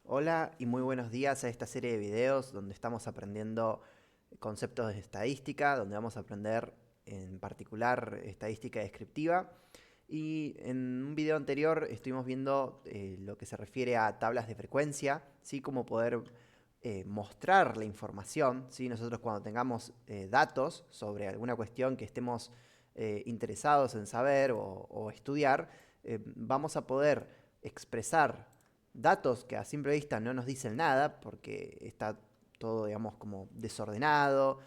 Hola y muy buenos días a esta serie de videos donde estamos aprendiendo conceptos de estadística, donde vamos a aprender en particular estadística descriptiva. Y en un video anterior estuvimos viendo lo que se refiere a tablas de frecuencia, ¿sí? Cómo poder mostrar la información, ¿sí? Nosotros cuando tengamos datos sobre alguna cuestión que estemos interesados en saber o estudiar, vamos a poder expresar datos que a simple vista no nos dicen nada porque está todo, digamos, como desordenado,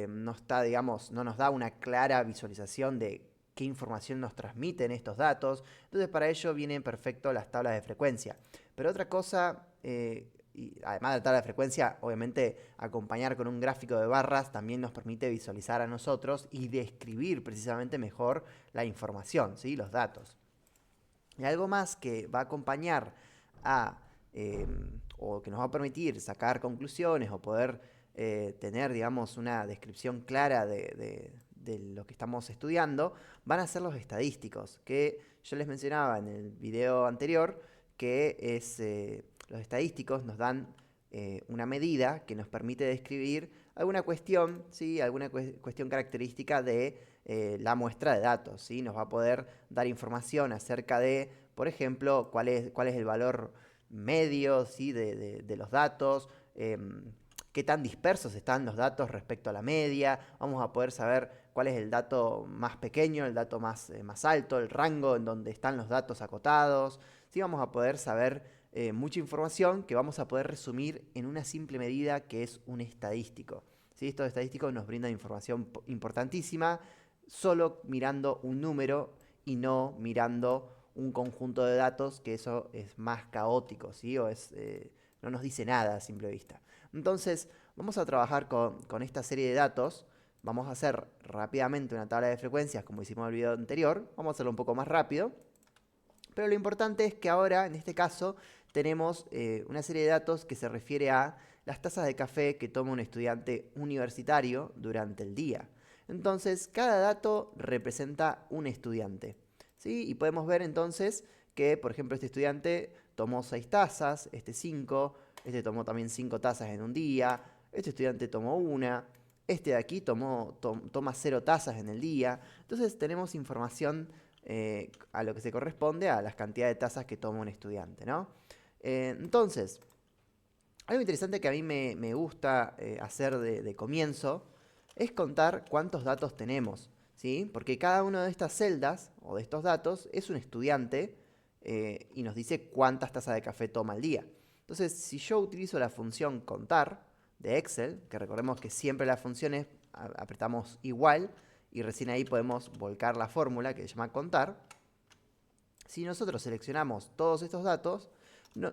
no está, digamos, no nos da una clara visualización de qué información nos transmiten estos datos. Entonces para ello vienen perfecto las tablas de frecuencia. Pero otra cosa, y además de la tabla de frecuencia, obviamente acompañar con un gráfico de barras también nos permite visualizar a nosotros y describir precisamente mejor la información, ¿sí? Los datos. Y algo más que va a acompañar a, eh, o que nos va a permitir sacar conclusiones o poder tener, digamos, una descripción clara de lo que estamos estudiando, van a ser los estadísticos, que yo les mencionaba en el video anterior, que es, los estadísticos nos dan una medida que nos permite describir alguna cuestión, ¿sí? Alguna cuestión característica de la muestra de datos, ¿sí? Nos va a poder dar información acerca de, por ejemplo, cuál es el valor medio, ¿sí? de los datos, qué tan dispersos están los datos respecto a la media. Vamos a poder saber cuál es el dato más pequeño, el dato más alto, el rango en donde están los datos acotados. ¿Sí? Vamos a poder saber mucha información que vamos a poder resumir en una simple medida que es un estadístico. ¿Sí? Estos estadísticos nos brindan información importantísima solo mirando un número y no mirando un conjunto de datos, que eso es más caótico, ¿sí? No nos dice nada a simple vista. Entonces, vamos a trabajar con esta serie de datos. Vamos a hacer rápidamente una tabla de frecuencias, como hicimos en el video anterior. Vamos a hacerlo un poco más rápido. Pero lo importante es que ahora, en este caso, tenemos una serie de datos que se refiere a las tazas de café que toma un estudiante universitario durante el día. Entonces, cada dato representa un estudiante, ¿sí? Y podemos ver entonces que, por ejemplo, este estudiante tomó 6 tazas, este 5, este tomó también 5 tazas en un día, este estudiante tomó una, este de aquí toma 0 tazas en el día. Entonces tenemos información a lo que se corresponde a las cantidades de tazas que toma un estudiante, ¿no? Entonces, algo interesante que a mí me gusta hacer de comienzo es contar cuántos datos tenemos, ¿sí? Porque cada una de estas celdas o de estos datos es un estudiante y nos dice cuántas tazas de café toma al día. Entonces, si yo utilizo la función contar de Excel, que recordemos que siempre las funciones apretamos igual y recién ahí podemos volcar la fórmula que se llama contar. Si nosotros seleccionamos todos estos datos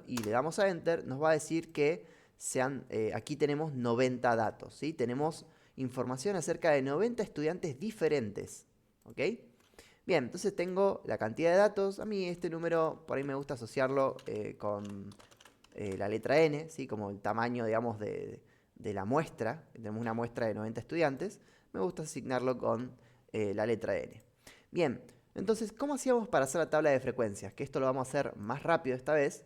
y le damos a Enter, nos va a decir que aquí tenemos 90 datos, ¿sí? Tenemos información acerca de 90 estudiantes diferentes, ¿ok? Bien, entonces tengo la cantidad de datos. A mí este número por ahí me gusta asociarlo con la letra N, ¿sí? Como el tamaño, digamos, de la muestra. Tenemos una muestra de 90 estudiantes. Me gusta asignarlo con la letra N. Bien, entonces, ¿cómo hacíamos para hacer la tabla de frecuencias? Que esto lo vamos a hacer más rápido esta vez.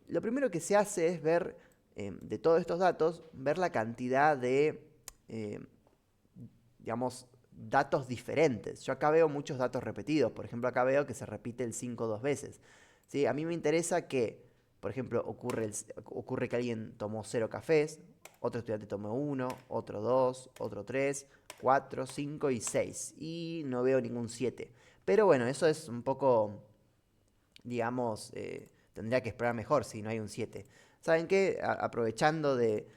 Lo primero que se hace es ver, de todos estos datos, ver la cantidad de, eh, digamos, datos diferentes. Yo acá veo muchos datos repetidos. Por ejemplo, acá veo que se repite el 5 dos veces. ¿Sí? A mí me interesa que, por ejemplo, ocurre que alguien tomó 0 cafés, otro estudiante tomó 1, otro 2, otro 3, 4, 5 y 6. Y no veo ningún 7. Pero bueno, eso es un poco, digamos, tendría que esperar mejor si no hay un 7. ¿Saben qué? Aprovechando que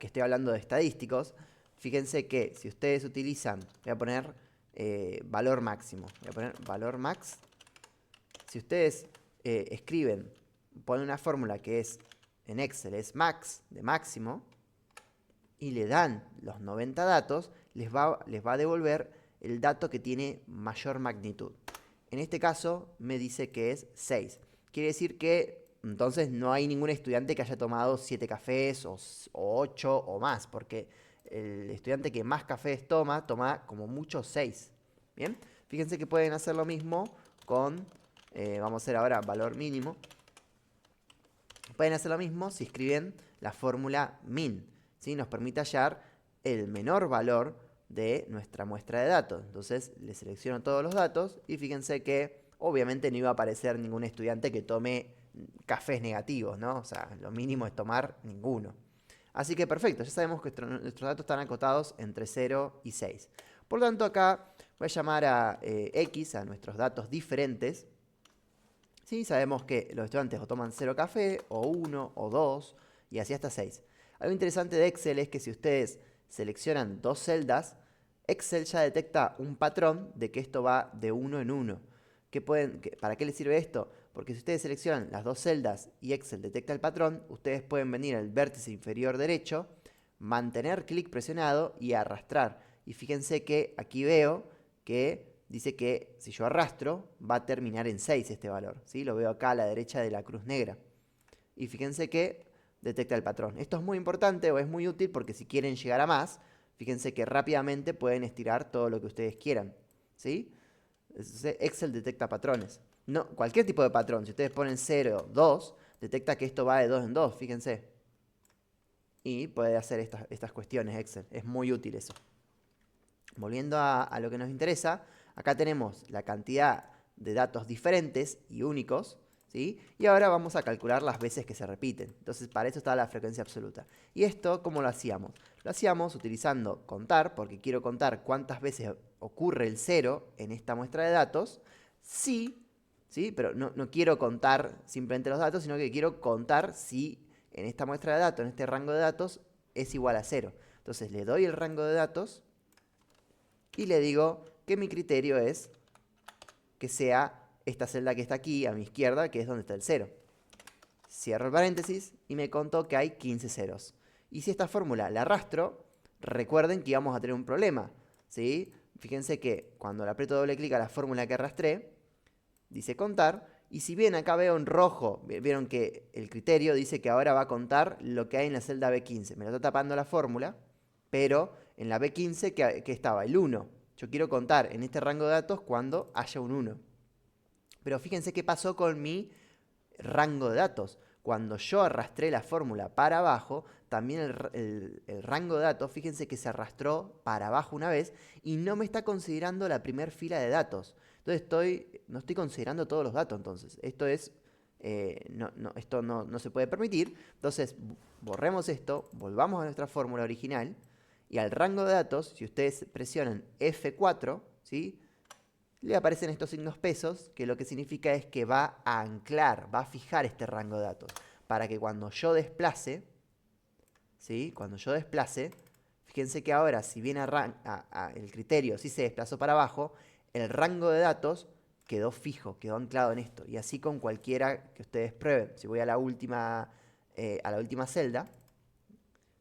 estoy hablando de estadísticos, fíjense que si ustedes utilizan, voy a poner valor máximo, voy a poner valor max. Si ustedes escriben, ponen una fórmula que es en Excel, es max, de máximo, y le dan los 90 datos, les va a devolver el dato que tiene mayor magnitud. En este caso me dice que es 6. Quiere decir que entonces no hay ningún estudiante que haya tomado 7 cafés o 8 o más, porque el estudiante que más cafés toma como mucho 6. Bien, fíjense que pueden hacer lo mismo con, vamos a hacer ahora valor mínimo. Pueden hacer lo mismo si escriben la fórmula min, ¿sí? Nos permite hallar el menor valor de nuestra muestra de datos. Entonces le selecciono todos los datos y fíjense que obviamente no iba a aparecer ningún estudiante que tome cafés negativos, ¿no? O sea, lo mínimo es tomar ninguno. Así que perfecto, ya sabemos que nuestros datos están acotados entre 0 y 6. Por lo tanto, acá voy a llamar a X, a nuestros datos diferentes. ¿Sí? Sabemos que los estudiantes o toman 0 café, o 1, o 2, y así hasta 6. Algo interesante de Excel es que si ustedes seleccionan dos celdas, Excel ya detecta un patrón de que esto va de 1 en 1. ¿Para qué les sirve esto? Porque si ustedes seleccionan las dos celdas y Excel detecta el patrón, ustedes pueden venir al vértice inferior derecho, mantener clic presionado y arrastrar. Y fíjense que aquí veo que dice que si yo arrastro va a terminar en 6 este valor. ¿Sí? Lo veo acá a la derecha de la cruz negra. Y fíjense que detecta el patrón. Esto es muy importante o es muy útil porque si quieren llegar a más, fíjense que rápidamente pueden estirar todo lo que ustedes quieran. ¿Sí? Excel detecta patrones. No, cualquier tipo de patrón. Si ustedes ponen 0, 2, detecta que esto va de 2 en 2, fíjense. Y puede hacer estas cuestiones Excel. Es muy útil eso. Volviendo a lo que nos interesa, acá tenemos la cantidad de datos diferentes y únicos, ¿sí? Y ahora vamos a calcular las veces que se repiten. Entonces, para eso está la frecuencia absoluta. ¿Y esto cómo lo hacíamos? Lo hacíamos utilizando contar, porque quiero contar cuántas veces ocurre el 0 en esta muestra de datos, sí, pero no quiero contar simplemente los datos, sino que quiero contar si en esta muestra de datos, en este rango de datos, es igual a 0. Entonces, le doy el rango de datos y le digo que mi criterio es que sea esta celda que está aquí a mi izquierda, que es donde está el 0. Cierro el paréntesis y me contó que hay 15 ceros. Y si esta fórmula la arrastro, recuerden que íbamos a tener un problema, ¿sí? Fíjense que cuando le aprieto doble clic a la fórmula que arrastré, dice contar, y si bien acá veo en rojo, vieron que el criterio dice que ahora va a contar lo que hay en la celda B15. Me lo está tapando la fórmula, pero en la B15 que estaba el 1. Yo quiero contar en este rango de datos cuando haya un 1. Pero fíjense qué pasó con mi rango de datos. Cuando yo arrastré la fórmula para abajo, también el rango de datos, fíjense que se arrastró para abajo una vez y no me está considerando la primera fila de datos. Entonces no estoy considerando todos los datos entonces. Esto no se puede permitir. Entonces borremos esto, volvamos a nuestra fórmula original y al rango de datos, si ustedes presionan F4, ¿sí? Le aparecen estos signos pesos, que lo que significa es que va a anclar, va a fijar este rango de datos, para que cuando yo desplace, ¿sí? Cuando yo desplace, fíjense que ahora, si bien el criterio sí se desplazó para abajo, el rango de datos quedó fijo, quedó anclado en esto. Y así con cualquiera que ustedes prueben. Si voy a la última celda,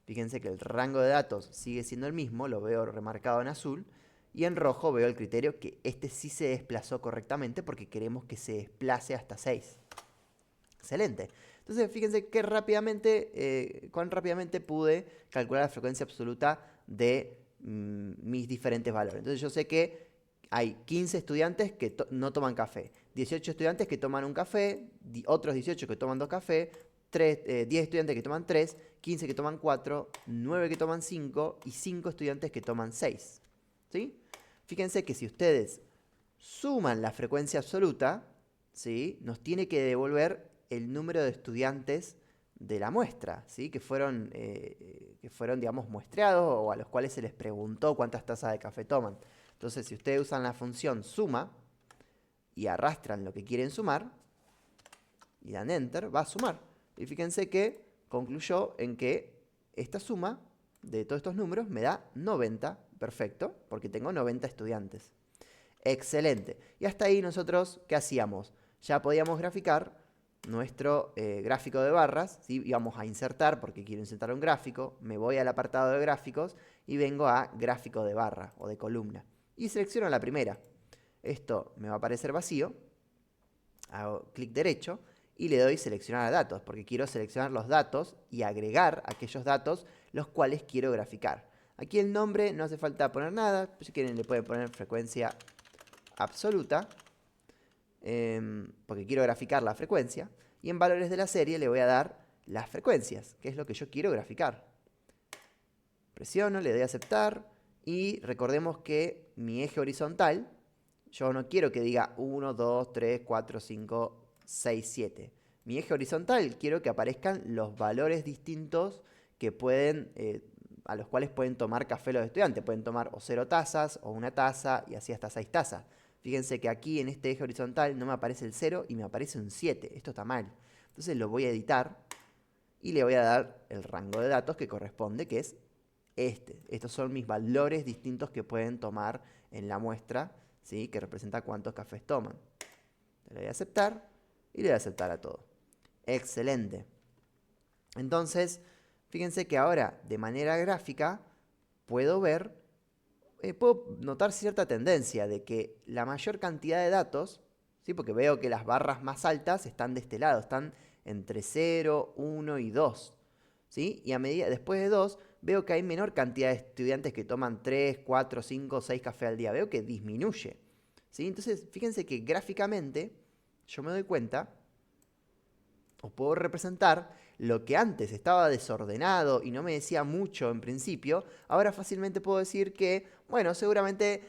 fíjense que el rango de datos sigue siendo el mismo, lo veo remarcado en azul, y en rojo veo el criterio que este sí se desplazó correctamente porque queremos que se desplace hasta 6. Excelente. Entonces, fíjense cuán rápidamente pude calcular la frecuencia absoluta de mis diferentes valores. Entonces, yo sé que hay 15 estudiantes que no toman café, 18 estudiantes que toman un café, otros 18 que toman 2 cafés, 10 estudiantes que toman 3, 15 que toman 4, 9 que toman 5 y 5 estudiantes que toman 6. ¿Sí? Fíjense que si ustedes suman la frecuencia absoluta, ¿sí? Nos tiene que devolver el número de estudiantes de la muestra, ¿sí? que fueron, digamos, muestreados o a los cuales se les preguntó cuántas tazas de café toman. Entonces, si ustedes usan la función suma y arrastran lo que quieren sumar y dan enter, va a sumar. Y fíjense que concluyó en que esta suma de todos estos números me da 90, perfecto, porque tengo 90 estudiantes. Excelente. Y hasta ahí nosotros, ¿qué hacíamos? Ya podíamos graficar nuestro gráfico de barras, ¿sí? Íbamos a insertar, porque quiero insertar un gráfico, me voy al apartado de gráficos y vengo a gráfico de barra o de columna. Y selecciono la primera. Esto me va a aparecer vacío, hago clic derecho y le doy seleccionar datos, porque quiero seleccionar los datos y agregar aquellos datos los cuales quiero graficar. Aquí el nombre no hace falta poner nada, si quieren le pueden poner frecuencia absoluta, porque quiero graficar la frecuencia, y en valores de la serie le voy a dar las frecuencias, que es lo que yo quiero graficar. Presiono, le doy a aceptar y recordemos que mi eje horizontal, yo no quiero que diga 1, 2, 3, 4, 5, 6, 7. Mi eje horizontal quiero que aparezcan los valores distintos que pueden, a los cuales pueden tomar café los estudiantes. Pueden tomar o 0 tazas o 1 taza y así hasta 6 tazas. Fíjense que aquí en este eje horizontal no me aparece el 0 y me aparece un 7. Esto está mal. Entonces lo voy a editar y le voy a dar el rango de datos que corresponde, que es este. Estos son mis valores distintos que pueden tomar en la muestra, ¿sí? Que representa cuántos cafés toman. Le voy a aceptar y le voy a aceptar a todo. Excelente. Entonces, fíjense que ahora de manera gráfica puedo ver, puedo notar cierta tendencia de que la mayor cantidad de datos, ¿sí? Porque veo que las barras más altas están de este lado, están entre 0, 1 y 2. ¿Sí? Y a medida, después de 2, veo que hay menor cantidad de estudiantes que toman 3, 4, 5, 6 cafés al día. Veo que disminuye. ¿Sí? Entonces, fíjense que gráficamente yo me doy cuenta, o puedo representar, lo que antes estaba desordenado y no me decía mucho en principio, ahora fácilmente puedo decir que, bueno, seguramente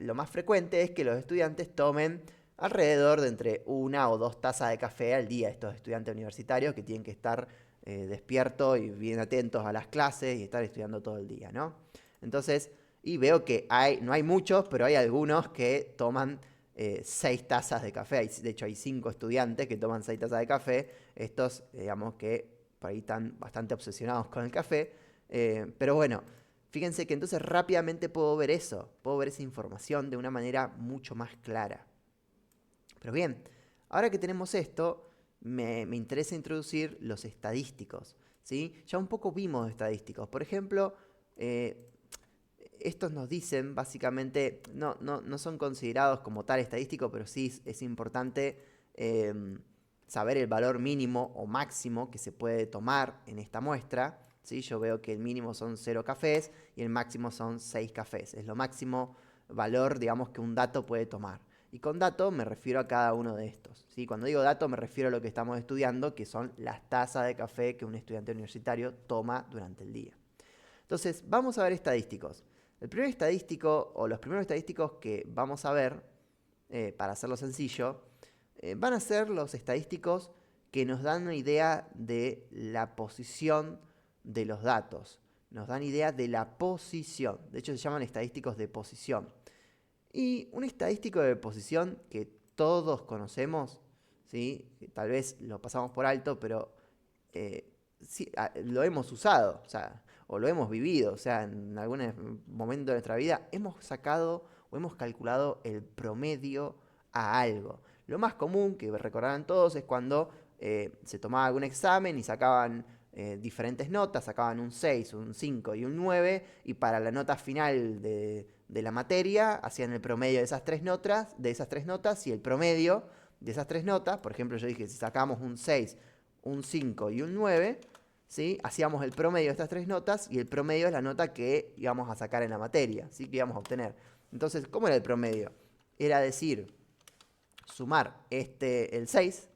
lo más frecuente es que los estudiantes tomen alrededor de entre 1 o 2 tazas de café al día. Estos estudiantes universitarios que tienen que estar despiertos y bien atentos a las clases y estar estudiando todo el día, ¿no? Entonces, y veo que no hay muchos, pero hay algunos que toman 6 tazas de café. De hecho, hay 5 estudiantes que toman 6 tazas de café. Estos, digamos que por ahí están bastante obsesionados con el café. Pero bueno, fíjense que entonces rápidamente puedo ver eso. Puedo ver esa información de una manera mucho más clara. Pero bien, ahora que tenemos esto, me interesa introducir los estadísticos, ¿sí? Ya un poco vimos estadísticos. Por ejemplo, estos nos dicen, básicamente, no son considerados como tal estadísticos, pero sí es importante saber el valor mínimo o máximo que se puede tomar en esta muestra, ¿sí? Yo veo que el mínimo son 0 cafés y el máximo son 6 cafés. Es lo máximo valor, digamos, que un dato puede tomar. Y con dato me refiero a cada uno de estos, ¿sí? Cuando digo dato me refiero a lo que estamos estudiando, que son las tazas de café que un estudiante universitario toma durante el día. Entonces, vamos a ver estadísticos. El primer estadístico, o los primeros estadísticos que vamos a ver, para hacerlo sencillo, van a ser los estadísticos que nos dan una idea de la posición de los datos. Nos dan idea de la posición. De hecho, se llaman estadísticos de posición. Y un estadístico de posición que todos conocemos, ¿sí? Que tal vez lo pasamos por alto, pero sí, lo hemos usado, o lo hemos vivido, en algún momento de nuestra vida hemos sacado o hemos calculado el promedio a algo. Lo más común que recordarán todos es cuando se tomaba algún examen y sacaban diferentes notas, sacaban un 6, un 5 y un 9, y para la nota final de la materia hacían el promedio de esas tres notas, y el promedio de esas tres notas, por ejemplo, yo dije, si sacamos un 6, un 5 y un 9, ¿sí? Hacíamos el promedio de estas tres notas y el promedio es la nota que íbamos a sacar en la materia, ¿sí? Que íbamos a obtener. Entonces, ¿cómo era el promedio? Era decir, sumar el 6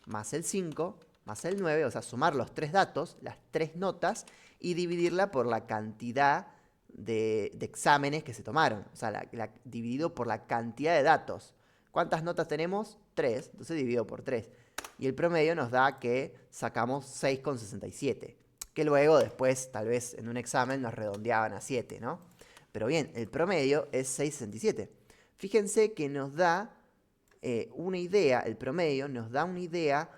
más el 5 más el 9, o sea, sumar los tres datos, las tres notas, y dividirla por la cantidad de exámenes que se tomaron. O sea, dividido por la cantidad de datos. ¿Cuántas notas tenemos? 3, entonces dividido por 3. Y el promedio nos da que sacamos 6,67. Que luego, después, tal vez en un examen nos redondeaban a 7, ¿no? Pero bien, el promedio es 6,67. Fíjense que nos da una idea, el promedio nos da una idea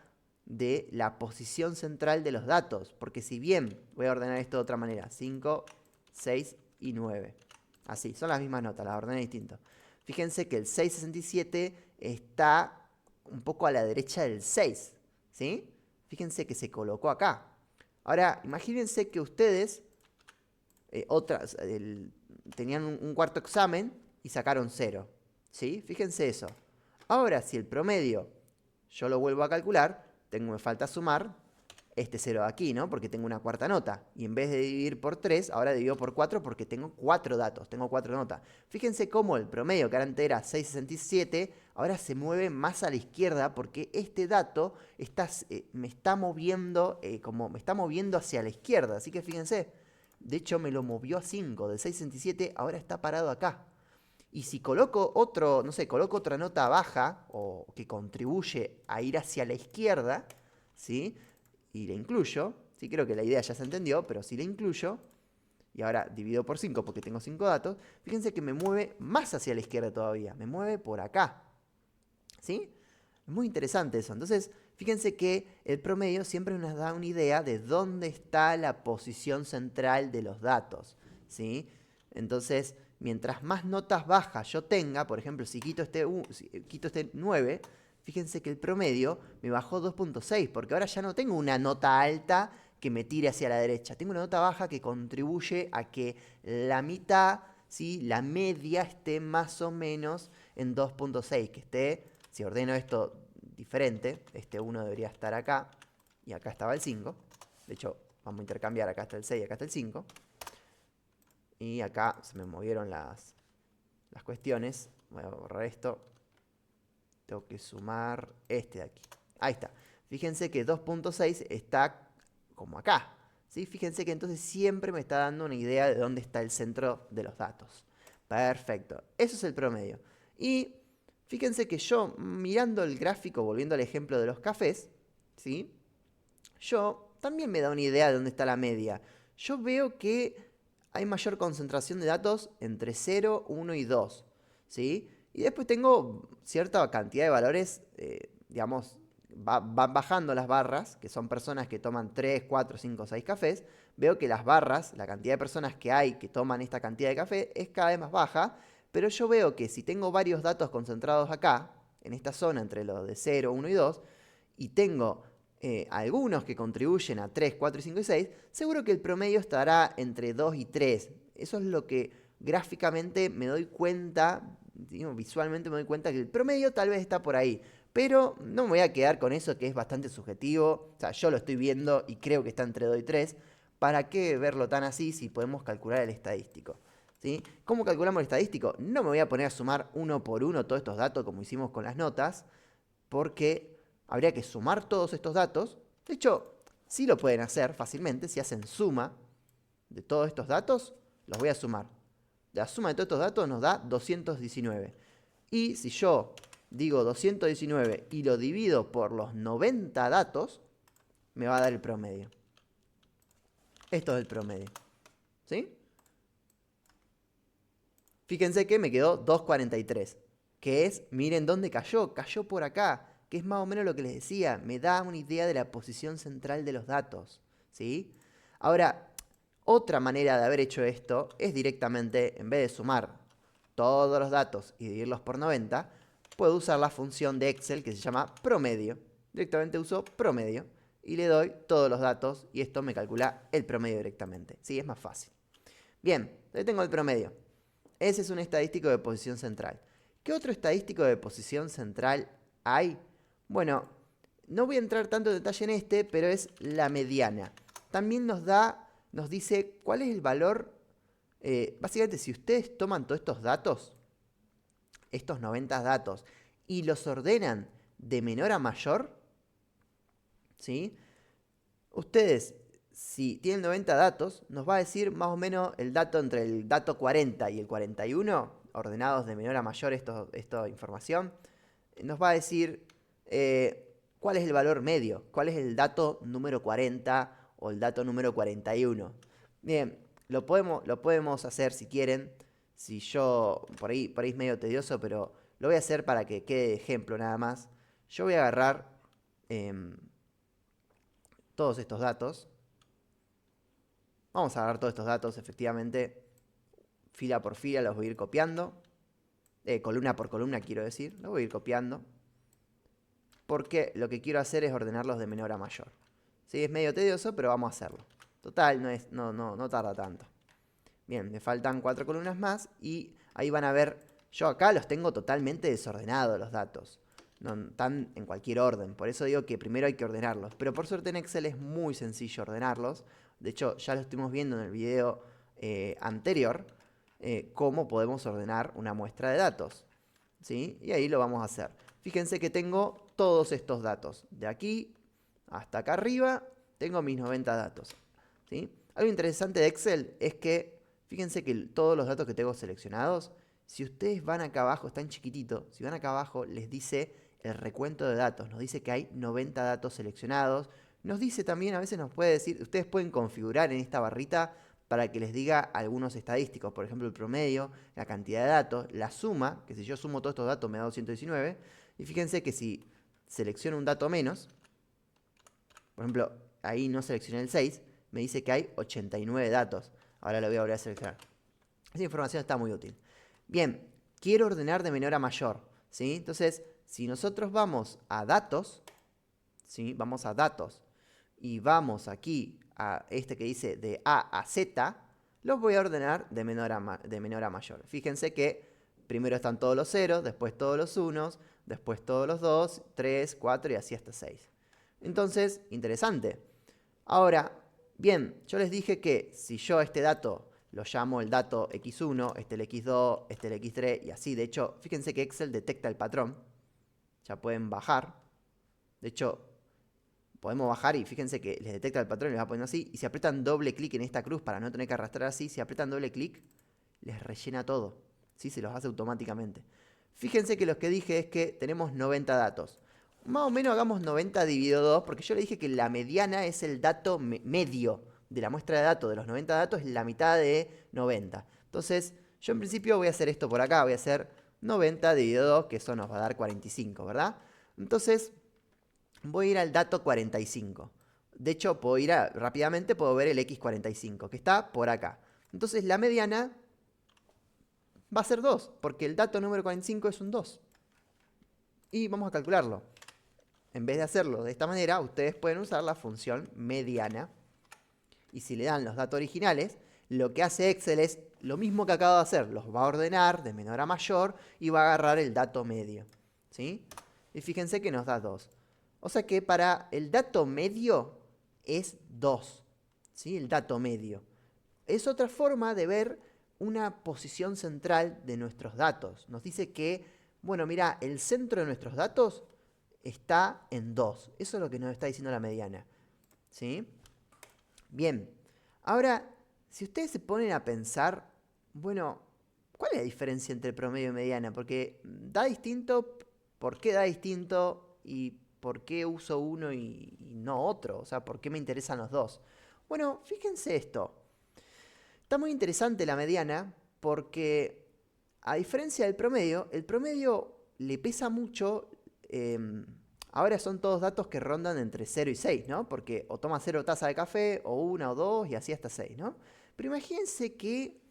de la posición central de los datos. Porque si bien, voy a ordenar esto de otra manera, 5, 6 y 9. Así, son las mismas notas, las ordené distinto. Fíjense que el 6,67 está un poco a la derecha del 6, ¿sí? Fíjense que se colocó acá. Ahora, imagínense que ustedes tenían un cuarto examen y sacaron 0, ¿sí? Fíjense eso. Ahora, si el promedio yo lo vuelvo a calcular, me falta sumar este 0 de aquí, ¿no? Porque tengo una cuarta nota. Y en vez de dividir por 3, ahora divido por 4 porque tengo 4 datos, tengo 4 notas. Fíjense cómo el promedio que antes era 6,67, ahora se mueve más a la izquierda porque este dato me está moviendo, como me está moviendo hacia la izquierda. Así que fíjense, de hecho me lo movió a 5, de 6.67, ahora está parado acá. Y si coloco otro, no sé, coloco otra nota baja o que contribuye a ir hacia la izquierda, ¿sí? Y la incluyo, sí, creo que la idea ya se entendió, pero si la incluyo, y ahora divido por 5 porque tengo 5 datos, fíjense que me mueve más hacia la izquierda todavía, me mueve por acá, ¿sí? Es muy interesante eso. Entonces, fíjense que el promedio siempre nos da una idea de dónde está la posición central de los datos, ¿sí? Entonces, mientras más notas bajas yo tenga, por ejemplo, si quito este 9, fíjense que el promedio me bajó 2.6, porque ahora ya no tengo una nota alta que me tire hacia la derecha. Tengo una nota baja que contribuye a que la mitad, ¿sí? La media esté más o menos en 2.6, que esté, si ordeno esto diferente, este 1 debería estar acá, y acá estaba el 5. De hecho, vamos a intercambiar, acá está el 6, acá está el 5. Y acá se me movieron las cuestiones. Voy a borrar esto. Tengo que sumar este de aquí. Ahí está. Fíjense que 2.6 está como acá, ¿sí? Fíjense que entonces siempre me está dando una idea de dónde está el centro de los datos. Perfecto. Eso es el promedio. Y fíjense que yo, mirando el gráfico, volviendo al ejemplo de los cafés, ¿sí? Yo también me da una idea de dónde está la media. Yo veo que hay mayor concentración de datos entre 0, 1 y 2, ¿sí? Y después tengo cierta cantidad de valores, digamos, van bajando las barras, que son personas que toman 3, 4, 5, 6 cafés. Veo que las barras, la cantidad de personas que hay que toman esta cantidad de café, es cada vez más baja. Pero yo veo que si tengo varios datos concentrados acá, en esta zona entre los de 0, 1 y 2, y tengo algunos que contribuyen a 3, 4, 5 y 6, seguro que el promedio estará entre 2 y 3. Eso es lo que gráficamente me doy cuenta, digamos, visualmente me doy cuenta que el promedio tal vez está por ahí. Pero no me voy a quedar con eso que es bastante subjetivo. O sea, yo lo estoy viendo y creo que está entre 2 y 3. ¿Para qué verlo tan así si podemos calcular el estadístico? ¿Sí? ¿Cómo calculamos el estadístico? No me voy a poner a sumar uno por uno todos estos datos como hicimos con las notas, porque habría que sumar todos estos datos. De hecho, sí lo pueden hacer fácilmente. Si hacen suma de todos estos datos, los voy a sumar. La suma de todos estos datos nos da 219. Y si yo digo 219 y lo divido por los 90 datos, me va a dar el promedio. Esto es el promedio. ¿Sí? Fíjense que me quedó 243. Que es, miren dónde cayó. Cayó por acá. Que es más o menos lo que les decía. Me da una idea de la posición central de los datos. ¿Sí? Ahora, otra manera de haber hecho esto es directamente, en vez de sumar todos los datos y dividirlos por 90, puedo usar la función de Excel que se llama promedio. Directamente uso promedio y le doy todos los datos y esto me calcula el promedio directamente. Sí, es más fácil. Bien, ahí tengo el promedio. Ese es un estadístico de posición central. ¿Qué otro estadístico de posición central hay? Bueno, no voy a entrar tanto en detalle en este, pero es la mediana. También nos dice cuál es el valor. Básicamente, si ustedes toman todos estos datos, estos 90 datos, y los ordenan de menor a mayor, ¿sí? Ustedes, si tienen 90 datos, nos va a decir más o menos el dato entre el dato 40 y el 41, ordenados de menor a mayor esta información, nos va a decir cuál es el valor medio, cuál es el dato número 40 o el dato número 41. Bien, lo podemos hacer si quieren. Si yo, por ahí es medio tedioso, pero lo voy a hacer para que quede de ejemplo nada más. Yo voy a agarrar todos estos datos. Vamos a agarrar todos estos datos, efectivamente, fila por fila, los voy a ir copiando. Columna por columna, quiero decir. Los voy a ir copiando. Porque lo que quiero hacer es ordenarlos de menor a mayor. Sí, es medio tedioso, pero vamos a hacerlo. Total, no tarda tanto. Bien, me faltan 4 columnas más y ahí van a ver, yo acá los tengo totalmente desordenados los datos. No están en cualquier orden, por eso digo que primero hay que ordenarlos. Pero por suerte en Excel es muy sencillo ordenarlos. De hecho, ya lo estuvimos viendo en el video anterior, cómo podemos ordenar una muestra de datos. ¿sí? Y ahí lo vamos a hacer. Fíjense que tengo todos estos datos. De aquí hasta acá arriba tengo mis 90 datos, ¿sí? Algo interesante de Excel es que, fíjense que todos los datos que tengo seleccionados, si ustedes van acá abajo, está en chiquitito, si van acá abajo les dice el recuento de datos, nos dice que hay 90 datos seleccionados, nos dice también, a veces nos puede decir, ustedes pueden configurar en esta barrita para que les diga algunos estadísticos, por ejemplo el promedio, la cantidad de datos, la suma, que si yo sumo todos estos datos me da 219, y fíjense que si selecciono un dato menos, por ejemplo, ahí no seleccioné el 6, me dice que hay 89 datos. Ahora lo voy a volver a seleccionar. Esa información está muy útil. Bien, quiero ordenar de menor a mayor, ¿sí? Entonces, si nosotros vamos a datos, ¿sí? Vamos a datos y vamos aquí a este que dice de A a Z, los voy a ordenar de menor a mayor. Fíjense que primero están todos los ceros, después todos los unos, después todos los 2, 3, 4 y así hasta 6. Entonces, interesante. Ahora, bien, yo les dije que si yo a este dato lo llamo el dato X1, este el X2, este el X3 y así. De hecho, fíjense que Excel detecta el patrón. Ya pueden bajar. De hecho, podemos bajar y fíjense que les detecta el patrón y les va poniendo así. Y si aprietan doble clic en esta cruz para no tener que arrastrar así, si aprietan doble clic, les rellena todo. ¿Sí? Se los hace automáticamente. Fíjense que lo que dije es que tenemos 90 datos. Más o menos hagamos 90 dividido 2, porque yo le dije que la mediana es el dato medio de la muestra de datos. De los 90 datos es la mitad de 90. Entonces, yo en principio voy a hacer esto por acá. Voy a hacer 90 dividido 2, que eso nos va a dar 45, ¿verdad? Entonces, voy a ir al dato 45. De hecho, puedo ir rápidamente, puedo ver el X45, que está por acá. Entonces, la mediana va a ser 2, porque el dato número 45 es un 2. Y vamos a calcularlo. En vez de hacerlo de esta manera, ustedes pueden usar la función mediana. Y si le dan los datos originales, lo que hace Excel es lo mismo que acabo de hacer. Los va a ordenar de menor a mayor y va a agarrar el dato medio, ¿sí? Y fíjense que nos da 2. O sea que para el dato medio es 2, ¿sí? El dato medio. Es otra forma de ver una posición central de nuestros datos. Nos dice que, bueno, mira, el centro de nuestros datos está en 2. Eso es lo que nos está diciendo la mediana, ¿sí? Bien, ahora, si ustedes se ponen a pensar, bueno, ¿cuál es la diferencia entre promedio y mediana? Porque da distinto, ¿por qué da distinto? ¿Y por qué uso uno y no otro? O sea, ¿por qué me interesan los dos? Bueno, fíjense esto. Está muy interesante la mediana porque, a diferencia del promedio, el promedio le pesa mucho. Ahora son todos datos que rondan entre 0 y 6, ¿no? Porque o toma 0 taza de café, o 1 o 2, y así hasta 6, ¿no? Pero imagínense que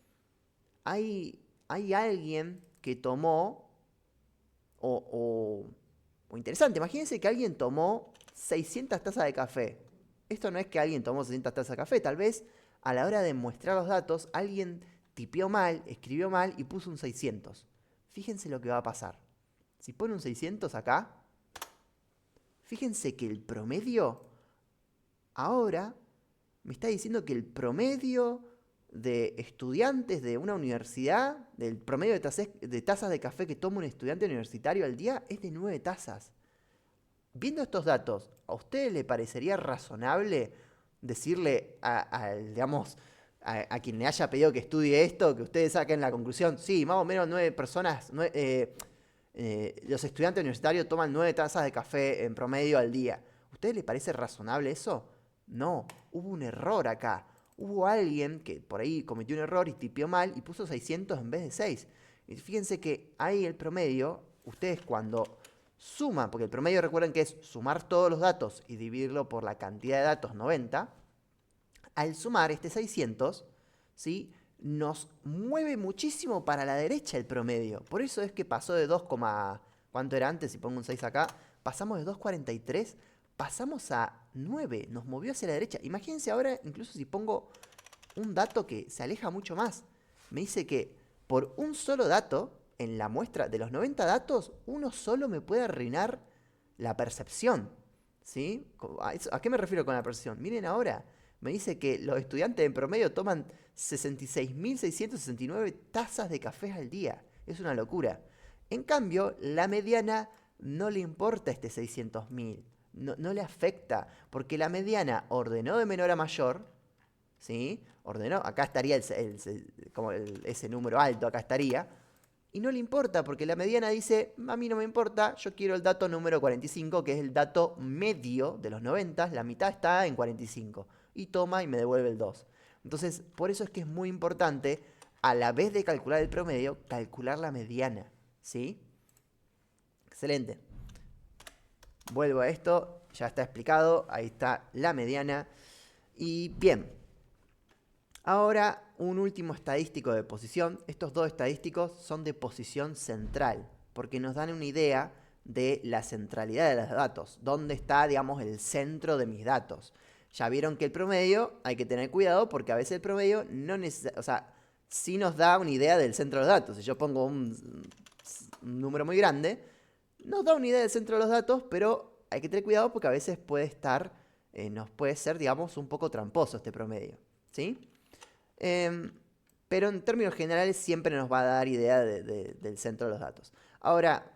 hay alguien que tomó, o interesante, imagínense que alguien tomó 600 tazas de café. Esto no es que alguien tomó 600 tazas de café, tal vez a la hora de mostrar los datos, alguien tipeó mal, escribió mal y puso un 600. Fíjense lo que va a pasar. Si pone un 600 acá, fíjense que el promedio ahora me está diciendo que el promedio de estudiantes de una universidad, del promedio de tazas de café que toma un estudiante universitario al día, es de 9 tazas. Viendo estos datos, ¿a ustedes les parecería razonable decirle digamos, a quien le haya pedido que estudie esto, que ustedes saquen la conclusión? Sí, más o menos 9 personas, los estudiantes universitarios toman 9 tazas de café en promedio al día. ¿A ustedes les parece razonable eso? No, hubo un error acá. Hubo alguien que por ahí cometió un error y tipió mal y puso 600 en vez de 6. Y fíjense que ahí el promedio, ustedes cuando suman, porque el promedio recuerden que es sumar todos los datos y dividirlo por la cantidad de datos 90, al sumar este 600, ¿sí?, nos mueve muchísimo para la derecha el promedio. Por eso es que pasó de 2, ¿cuánto era antes? Si pongo un 6 acá, pasamos de 2,43, pasamos a 9, nos movió hacia la derecha. Imagínense ahora, incluso si pongo un dato que se aleja mucho más, me dice que por un solo dato, en la muestra de los 90 datos, uno solo me puede arruinar la percepción, ¿sí? ¿A qué me refiero con la percepción? Miren ahora, me dice que los estudiantes en promedio toman 66.669 tazas de café al día. Es una locura. En cambio, la mediana no le importa este 600.000. No le afecta, porque la mediana ordenó de menor a mayor, ¿sí? Ordenó, acá estaría ese número alto, acá estaría. Y no le importa, porque la mediana dice, a mí no me importa, yo quiero el dato número 45, que es el dato medio de los 90, la mitad está en 45. Y toma y me devuelve el 2. Entonces, por eso es que es muy importante, a la vez de calcular el promedio, calcular la mediana, ¿sí? Excelente. Vuelvo a esto, ya está explicado, ahí está la mediana. Y bien, ahora un último estadístico de posición. Estos dos estadísticos son de posición central, porque nos dan una idea de la centralidad de los datos, dónde está, digamos, el centro de mis datos. Ya vieron que el promedio hay que tener cuidado porque a veces el promedio no necesita, o sea, sí nos da una idea del centro de los datos. Si yo pongo un número muy grande, nos da una idea del centro de los datos, pero hay que tener cuidado porque a veces puede estar, nos puede ser, digamos, un poco tramposo este promedio, ¿sí? Pero en términos generales siempre nos va a dar idea del centro de los datos. Ahora,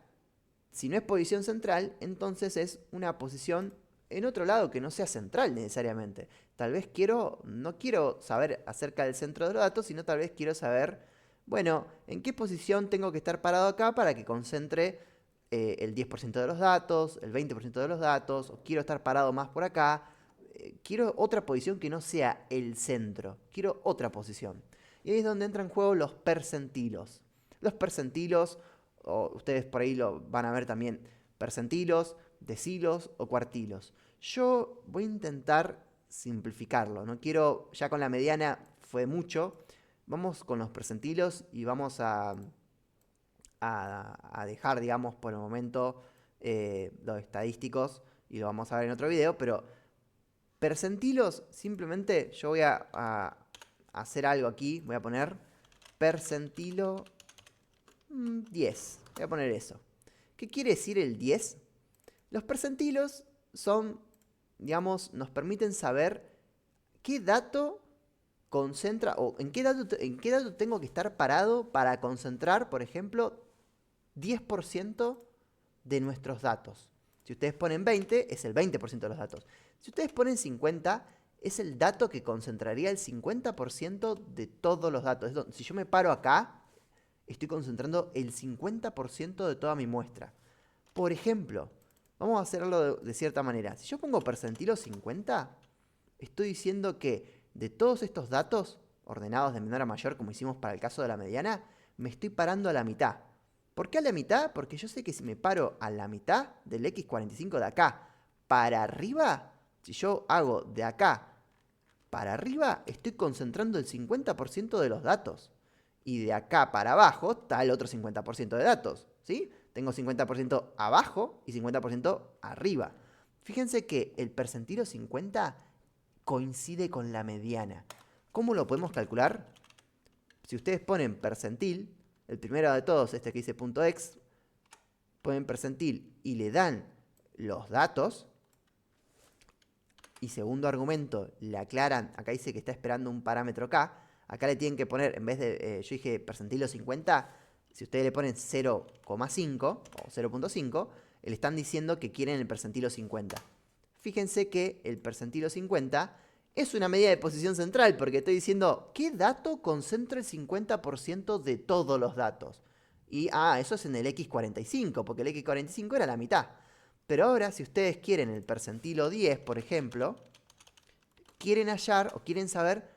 si no es posición central, entonces es una posición en otro lado que no sea central necesariamente. Tal vez no quiero saber acerca del centro de los datos, sino tal vez quiero saber, bueno, en qué posición tengo que estar parado acá para que concentre el 10% de los datos, el 20% de los datos, o quiero estar parado más por acá. Quiero otra posición que no sea el centro, quiero otra posición. Y ahí es donde entran en juego los percentilos. Los percentilos, o ustedes por ahí lo van a ver también, percentilos, decilos o cuartilos. Yo voy a intentar simplificarlo, no quiero, ya con la mediana fue mucho, vamos con los percentilos y vamos a dejar, digamos, por el momento los estadísticos y lo vamos a ver en otro video, pero percentilos, simplemente yo voy a hacer algo aquí, voy a poner percentilo 10, voy a poner eso. ¿Qué quiere decir el 10? Los percentilos son, digamos, nos permiten saber qué dato concentra, o en qué dato tengo que estar parado para concentrar, por ejemplo, 10% de nuestros datos. Si ustedes ponen 20, es el 20% de los datos. Si ustedes ponen 50, es el dato que concentraría el 50% de todos los datos. Si yo me paro acá, estoy concentrando el 50% de toda mi muestra. Por ejemplo, vamos a hacerlo de cierta manera. Si yo pongo percentilo 50, estoy diciendo que de todos estos datos, ordenados de menor a mayor, como hicimos para el caso de la mediana, me estoy parando a la mitad. ¿Por qué a la mitad? Porque yo sé que si me paro a la mitad del X45 de acá para arriba, si yo hago de acá para arriba, estoy concentrando el 50% de los datos. Y de acá para abajo está el otro 50% de datos, ¿sí? Tengo 50% abajo y 50% arriba. Fíjense que el percentilo 50 coincide con la mediana. ¿Cómo lo podemos calcular? Si ustedes ponen percentil, el primero de todos, este que dice .x, ponen percentil y le dan los datos, y segundo argumento, le aclaran, acá dice que está esperando un parámetro k, acá le tienen que poner, en vez de, yo dije percentilo 50, si ustedes le ponen 0,5 o 0.5, le están diciendo que quieren el percentilo 50. Fíjense que el percentilo 50 es una medida de posición central, porque estoy diciendo, ¿qué dato concentra el 50% de todos los datos? Y, eso es en el X45, porque el X45 era la mitad. Pero ahora, si ustedes quieren el percentilo 10, por ejemplo, quieren hallar o quieren saber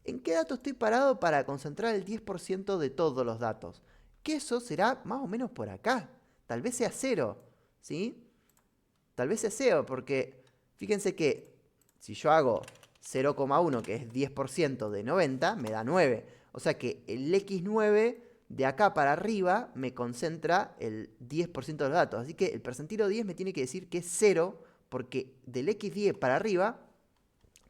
en qué dato estoy parado para concentrar el 10% de todos los datos. Que eso será más o menos por acá. Tal vez sea 0, ¿sí? Tal vez sea 0, porque fíjense que si yo hago 0,1, que es 10% de 90, me da 9. O sea que el X9 de acá para arriba me concentra el 10% de los datos. Así que el percentilo 10 me tiene que decir que es 0, porque del X10 para arriba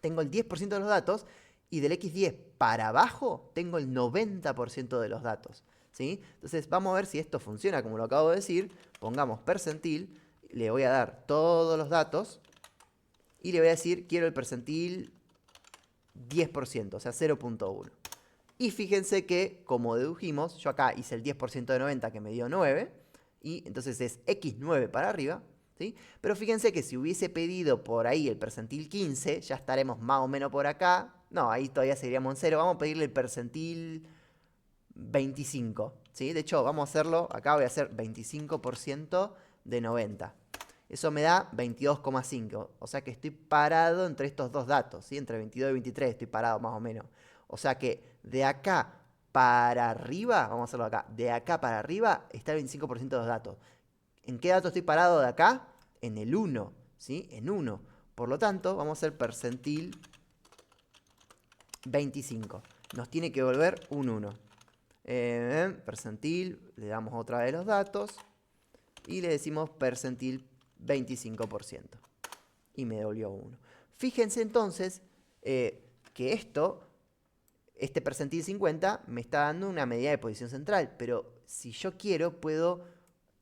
tengo el 10% de los datos y del X10 para abajo tengo el 90% de los datos, ¿sí? Entonces vamos a ver si esto funciona como lo acabo de decir. Pongamos percentil, le voy a dar todos los datos y le voy a decir quiero el percentil 10%, o sea 0.1. Y fíjense que, como dedujimos, yo acá hice el 10% de 90 que me dio 9, y entonces es x9 para arriba, ¿sí? Pero fíjense que si hubiese pedido por ahí el percentil 15, ya estaremos más o menos por acá. No, ahí todavía seguiríamos en 0. Vamos a pedirle el percentil 25, ¿sí? De hecho, vamos a hacerlo, acá voy a hacer 25% de 90. Eso me da 22,5. O sea que estoy parado entre estos dos datos, ¿sí? Entre 22 y 23 estoy parado más o menos. O sea que de acá para arriba, vamos a hacerlo acá, de acá para arriba está el 25% de los datos. ¿En qué dato estoy parado de acá? En el 1, ¿sí? En 1. Por lo tanto, vamos a hacer percentil 25. Nos tiene que volver un 1. Percentil, le damos otra vez los datos y le decimos percentil 25%. Y me devolvió 1. Fíjense entonces que este percentil 50 me está dando una medida de posición central, pero si yo quiero puedo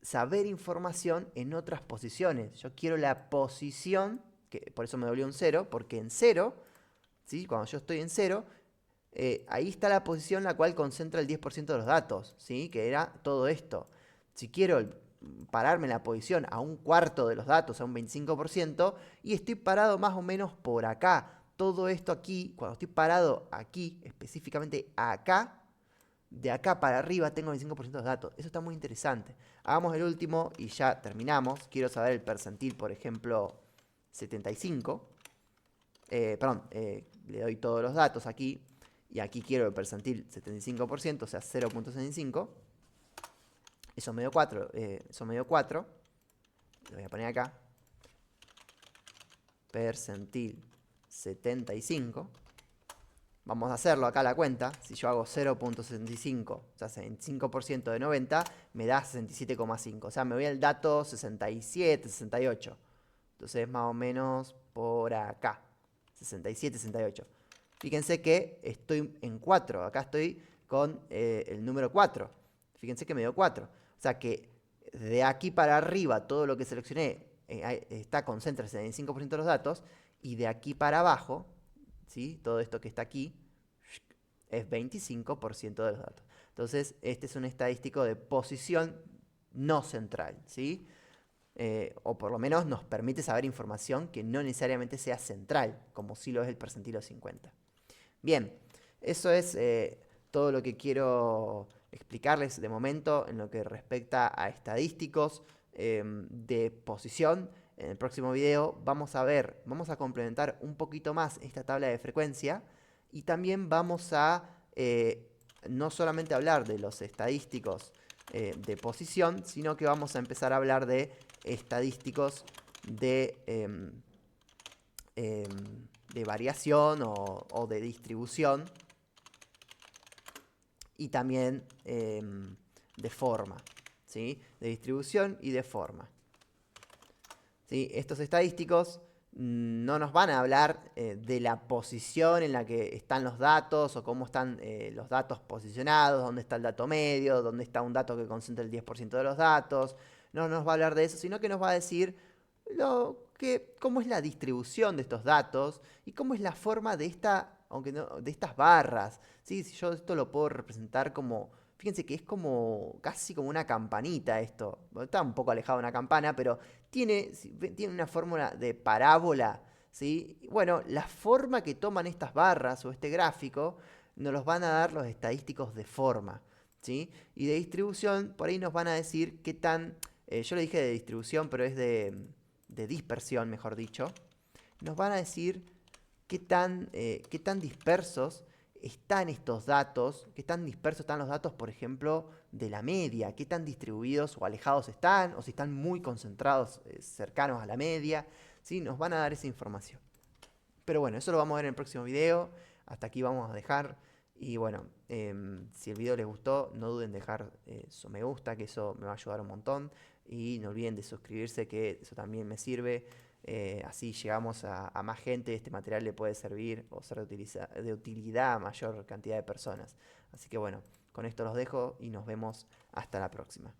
saber información en otras posiciones. Yo quiero la posición, que por eso me devolvió un 0, porque en 0, ¿sí? Cuando yo estoy en 0, ahí está la posición en la cual concentra el 10% de los datos, ¿sí? Que era todo esto. Si quiero pararme en la posición a un cuarto de los datos, a un 25%, y estoy parado más o menos por acá. Todo esto aquí, cuando estoy parado aquí, específicamente acá, de acá para arriba tengo el 25% de los datos. Eso está muy interesante. Hagamos el último y ya terminamos. Quiero saber el percentil, por ejemplo, 75. Perdón, le doy todos los datos aquí. Y aquí quiero el percentil 75%, o sea 0.75. Eso me dio 4. Lo voy a poner acá. Percentil 75. Vamos a hacerlo acá la cuenta. Si yo hago 0.65, o sea, 65% de 90, me da 67,5. O sea, me voy al dato 67, 68. Entonces, más o menos por acá. 67, 68. Fíjense que estoy en 4. Acá estoy con el número 4. Fíjense que me dio 4. O sea que de aquí para arriba todo lo que seleccioné concentra el 65% de los datos. Y de aquí para abajo, ¿sí? Todo esto que está aquí es 25% de los datos. Entonces, este es un estadístico de posición no central, ¿sí? O por lo menos nos permite saber información que no necesariamente sea central, como sí lo es el percentil 50. Bien, eso es todo lo que quiero explicarles de momento en lo que respecta a estadísticos de posición. En el próximo video vamos a complementar un poquito más esta tabla de frecuencia y también vamos a no solamente hablar de los estadísticos de posición, sino que vamos a empezar a hablar de estadísticos de variación o de distribución y también de forma, ¿sí? De distribución y de forma. ¿Sí? Estos estadísticos no nos van a hablar de la posición en la que están los datos o cómo están los datos posicionados, dónde está el dato medio, dónde está un dato que concentra el 10% de los datos. No nos va a hablar de eso, sino que nos va a decir cómo es la distribución de estos datos y cómo es la forma de de estas barras. ¿Sí? Si yo esto lo puedo representar como, fíjense que es como casi como una campanita esto. Está un poco alejado de una campana, pero tiene una fórmula de parábola, ¿sí? Bueno, la forma que toman estas barras o este gráfico nos los van a dar los estadísticos de forma, ¿sí? Y de distribución, por ahí nos van a decir qué tan, yo le dije de distribución, pero es de dispersión, mejor dicho. Nos van a decir qué tan dispersos están estos datos, qué tan dispersos están los datos, por ejemplo, de la media, qué tan distribuidos o alejados están, o si están muy concentrados, cercanos a la media, ¿sí? Nos van a dar esa información. Pero bueno, eso lo vamos a ver en el próximo video. Hasta aquí vamos a dejar. Y bueno, si el video les gustó, no duden en dejar su me gusta, que eso me va a ayudar un montón. Y no olviden de suscribirse, que eso también me sirve. Así llegamos a más gente, este material le puede servir o ser de utilidad a mayor cantidad de personas. Así que bueno, con esto los dejo y nos vemos hasta la próxima.